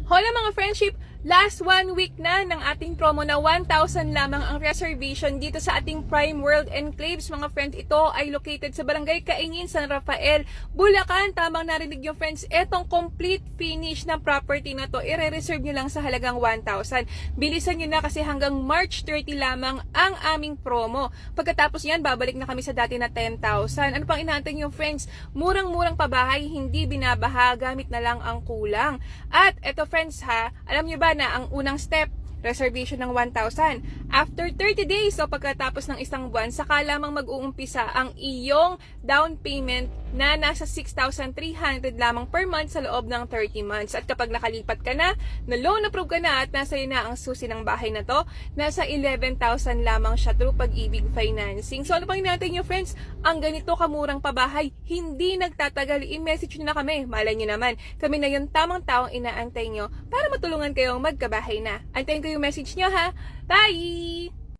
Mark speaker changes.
Speaker 1: Hola mga friendship! Last 1 week na ng ating promo na 1,000 lamang ang reservation dito sa ating Prime World Enclaves mga friends. Ito ay located sa Barangay Kaingin, San Rafael, Bulacan. Tamang narinig yung friends, etong complete finish ng property na to, i-reserve nyo lang sa halagang 1,000. Bilisan nyo na kasi hanggang March 30 lamang ang aming promo. Pagkatapos yan, babalik na kami sa dati na 10,000. Ano pang inaantay nyo friends? Murang-murang pabahay, hindi binabaha, gamit na lang ang kulang. At eto friends ha, alam nyo ba na ang unang step, reservation ng 1,000. After 30 days o pagkatapos ng isang buwan, saka lamang mag-uumpisa ang iyong down payment na nasa 6,300 lamang per month sa loob ng 30 months. At kapag nakalipat ka na loan approve ka na at nasa iyo na ang susi ng bahay na to, nasa 11,000 lamang siya through Pag-ibig Financing. So ano pang natin nyo friends? Ang ganito kamurang pabahay, hindi nagtatagal. I-message nyo na kami. Malay nyo naman, kami na yung tamang taong inaantay nyo para matulungan kayong magkabahay na. Antayin ko yung message nyo ha. Bye!